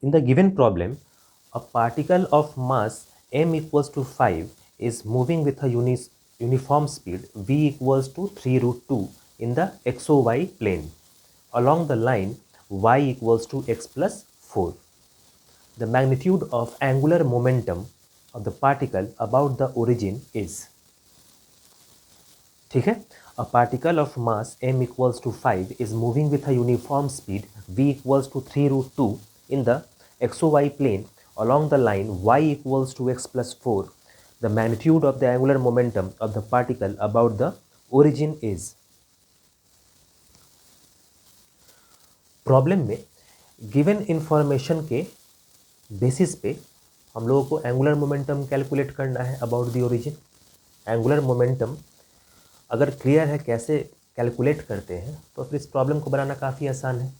In the given problem, a particle of mass m equals to 5 is moving with a uniform speed v equals to 3 root 2 in the xy plane along the line y equals to x plus 4. The magnitude of angular momentum of the particle about the origin is, ठीक है, a particle of mass m equals to 5 is moving with a uniform speed v equals to 3 root 2 in the xy plane along the line y equals to x plus 4. The magnitude of the angular momentum of the particle about the origin is. Problem में given information के basis पे हम लोगों को angular momentum calculate करना है about the origin. Angular momentum अगर clear है कैसे कैलकुलेट करते हैं तो फिर इस प्रॉब्लम को बनाना काफ़ी आसान है।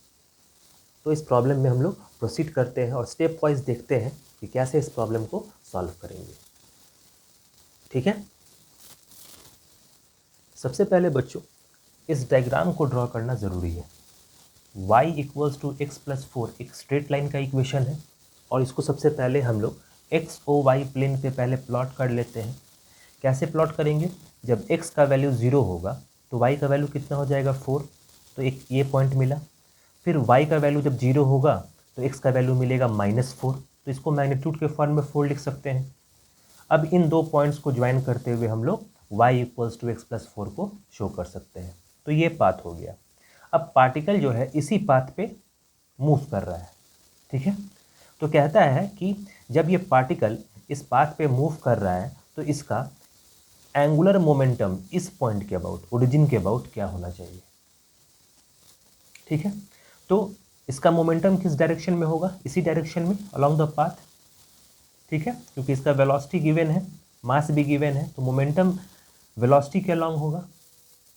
तो इस प्रॉब्लम में हम लोग प्रोसीड करते हैं और स्टेप वाइज देखते हैं कि कैसे इस प्रॉब्लम को सॉल्व करेंगे। ठीक है, सबसे पहले बच्चों इस डायग्राम को ड्रॉ करना ज़रूरी है। y equals to x plus 4 एक स्ट्रेट लाइन का इक्वेशन है और इसको सबसे पहले हम लोग एक्स ओ वाई प्लेन पे पहले प्लॉट कर लेते हैं। कैसे प्लॉट करेंगे, जब x का वैल्यू 0 होगा तो y का वैल्यू कितना हो जाएगा 4, तो एक ये पॉइंट मिला। फिर y का वैल्यू जब 0 होगा तो x का वैल्यू मिलेगा -4, तो इसको मैग्नीट्यूड के फॉर्म में 4 लिख सकते हैं। अब इन दो पॉइंट्स को ज्वाइन करते हुए हम लोग y equals to x plus 4 को शो कर सकते हैं। तो ये पाथ हो गया। अब पार्टिकल जो है इसी पाथ पे मूव कर रहा है। ठीक है, तो कहता है कि जब ये पार्टिकल इस पाथ पे मूव कर रहा है तो इसका एंगुलर मोमेंटम इस पॉइंट के अबाउट, ओरिजिन के अबाउट क्या होना चाहिए। ठीक है, तो इसका मोमेंटम किस डायरेक्शन में होगा, इसी डायरेक्शन में अलोंग द पाथ। ठीक है, क्योंकि इसका वेलोसिटी गिवन है, मास भी गिवन है, तो मोमेंटम वेलोसिटी के अलोंग होगा,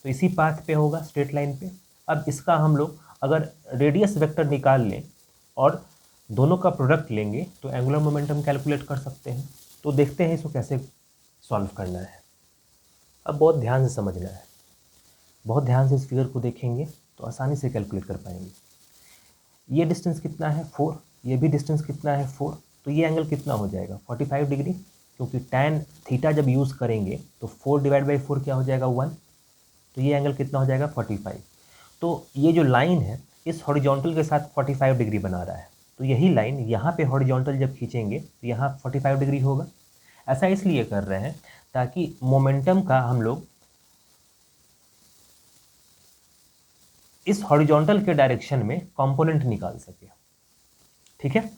तो इसी पाथ पे होगा, स्ट्रेट लाइन पे। अब इसका हम लोग अगर रेडियस वेक्टर निकाल लें और दोनों का प्रोडक्ट लेंगे तो एंगुलर मोमेंटम कैलकुलेट कर सकते हैं। तो देखते हैं इसको कैसे सॉल्व करना है। अब बहुत ध्यान से समझना है, बहुत ध्यान से इस फिगर को देखेंगे तो आसानी से कैलकुलेट कर पाएंगे। ये डिस्टेंस कितना है 4, ये भी डिस्टेंस कितना है 4, तो ये एंगल कितना हो जाएगा 45 डिग्री, क्योंकि tan थीटा जब यूज़ करेंगे तो 4 डिवाइड बाई 4 क्या हो जाएगा 1, तो ये एंगल कितना हो जाएगा 45। तो ये जो लाइन है इस हॉरिजॉन्टल के साथ 45 डिग्री बना रहा है, तो यही लाइन यहाँ पे हॉरिजॉन्टल जब खींचेंगे तो यहाँ 45 डिग्री होगा। ऐसा इसलिए कर रहे हैं ताकि मोमेंटम का हम लोग इस हॉरिजॉन्टल के डायरेक्शन में कंपोनेंट निकाल सके। ठीक है,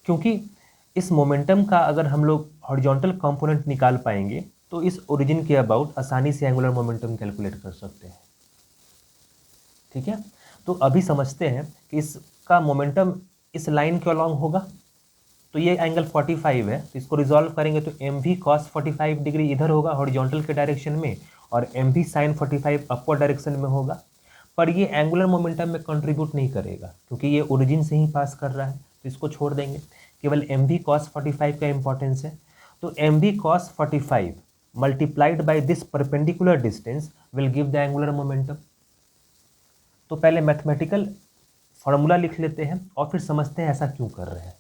क्योंकि इस मोमेंटम का अगर हम लोग हॉरिजॉन्टल कंपोनेंट निकाल पाएंगे तो इस ओरिजिन के अबाउट आसानी से एंगुलर मोमेंटम कैलकुलेट कर सकते हैं। ठीक है, तो अभी समझते हैं कि इसका मोमेंटम इस लाइन के अलॉन्ग होगा, तो ये एंगल 45 है, तो इसको रिजॉल्व करेंगे तो एम वी कॉस 45 डिग्री इधर होगा हॉरिजॉन्टल के डायरेक्शन में और M V sine 45 upward direction में होगा। पर ये एंगुलर मोमेंटम में कंट्रीब्यूट नहीं करेगा क्योंकि ये ओरिजिन से ही पास कर रहा है, तो इसको छोड़ देंगे। केवल एम वी कॉस 45 का इंपॉर्टेंस है, तो M V cos 45 multiplied by this perpendicular distance will give the angular momentum. तो पहले मैथमेटिकल फॉर्मूला लिख लेते हैं और फिर समझते हैं ऐसा क्यों कर रहे हैं।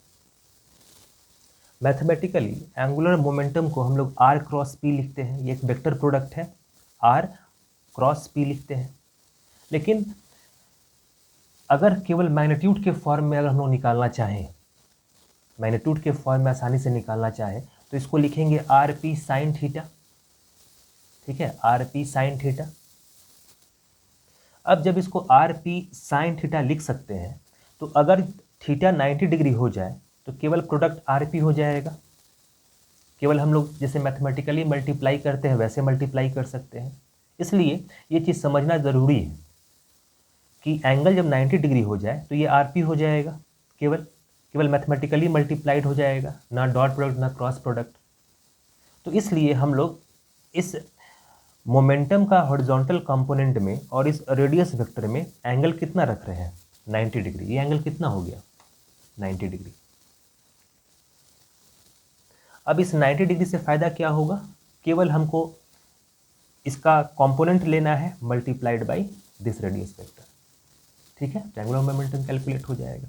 मैथमेटिकली एंगुलर मोमेंटम को हम लोग आर क्रॉस पी लिखते हैं, ये एक वेक्टर प्रोडक्ट है, आर क्रॉस पी लिखते हैं। लेकिन अगर केवल मैग्नीट्यूड के फॉर्म में अगर हम लोग निकालना चाहें, मैग्नीट्यूड के फॉर्म में आसानी से निकालना चाहें तो इसको लिखेंगे आर पी साइन थीटा। ठीक है, आर पी साइन थीटा। अब जब इसको आर पी साइन थीटा लिख सकते हैं तो अगर थीटा 90 डिग्री हो जाए तो केवल प्रोडक्ट आर पी हो जाएगा। केवल हम लोग जैसे मैथमेटिकली मल्टीप्लाई करते हैं वैसे मल्टीप्लाई कर सकते हैं। इसलिए ये चीज़ समझना ज़रूरी है कि एंगल जब 90 डिग्री हो जाए तो ये आर पी हो जाएगा, केवल मैथमेटिकली मल्टीप्लाइड हो जाएगा, ना डॉट प्रोडक्ट ना क्रॉस प्रोडक्ट। तो इसलिए हम लोग इस मोमेंटम का हॉरिजॉन्टल कंपोनेंट में और इस रेडियस वेक्टर में एंगल कितना रख रहे हैं 90 डिग्री। ये एंगल कितना हो गया 90 डिग्री। अब इस 90 डिग्री से फ़ायदा क्या होगा, केवल हमको इसका कंपोनेंट लेना है multiplied by this radius vector. ठीक है, एंगुलर मोमेंटम कैलकुलेट हो जाएगा।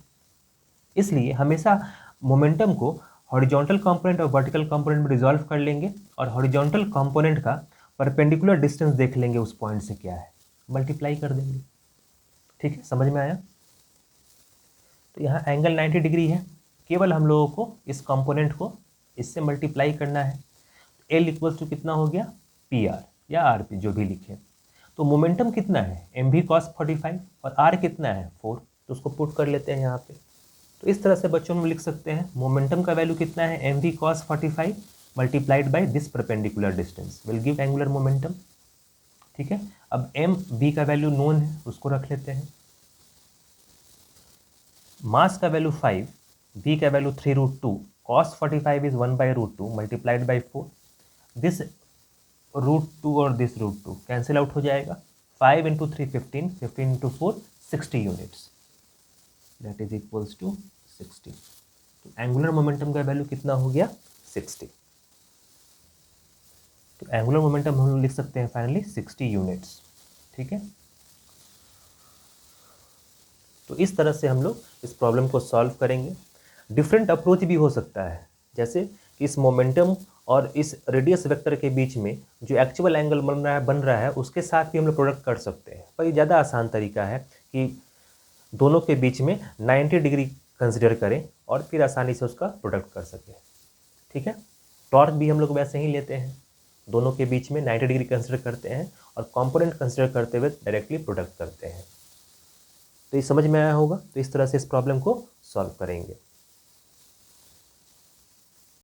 इसलिए हमेशा मोमेंटम को हॉरिजॉन्टल कंपोनेंट और वर्टिकल कंपोनेंट में रिजॉल्व कर लेंगे और हॉरिजॉन्टल कंपोनेंट का परपेंडिकुलर डिस्टेंस देख लेंगे उस पॉइंट से क्या है, मल्टीप्लाई कर देंगे। ठीक है, समझ में आया? तो यहाँ एंगल 90 डिग्री है, केवल हम लोगों को इस कंपोनेंट को इससे मल्टीप्लाई करना है। एल इक्वल्स टू कितना हो गया, पी आर या आर पी जो भी लिखे। तो मोमेंटम कितना है, एम वी कॉस 45 और आर कितना है 4, तो उसको पुट कर लेते हैं यहाँ पे। तो इस तरह से बच्चों में लिख सकते हैं मोमेंटम का वैल्यू कितना है, M V cos 45 multiplied by this perpendicular distance will give angular momentum. ठीक है, अब एम वी का वैल्यू नोन है, उसको रख लेते हैं। मास का वैल्यू 5, v का value 3√2, cos 45 is 1/√2 multiplied by 4। This √2 और दिस √2 कैंसिल आउट हो जाएगा। 5 into 3 15, 15 into 4 60 units, that is equals to 60। तो एंगुलर मोमेंटम का वैल्यू कितना हो गया, 60। तो एंगुलर मोमेंटम हम लोग लिख सकते हैं फाइनली 60 यूनिट्स। ठीक है, तो इस तरह से हम लोग इस प्रॉब्लम को सॉल्व करेंगे। डिफरेंट अप्रोच भी हो सकता है, जैसे कि इस मोमेंटम और इस रेडियस वेक्टर के बीच में जो एक्चुअल एंगल बन रहा है उसके साथ भी हम लोग प्रोडक्ट कर सकते हैं। पर ये ज़्यादा आसान तरीका है कि दोनों के बीच में 90 डिग्री कंसिडर करें और फिर आसानी से उसका प्रोडक्ट कर सकें। ठीक है, टॉर्क भी हम लोग वैसे ही लेते हैं, दोनों के बीच में 90 डिग्री कंसिडर करते हैं और कंपोनेंट कंसिडर करते हुए डायरेक्टली प्रोडक्ट करते हैं। तो ये समझ में आया होगा। तो इस तरह से इस प्रॉब्लम को सॉल्व करेंगे।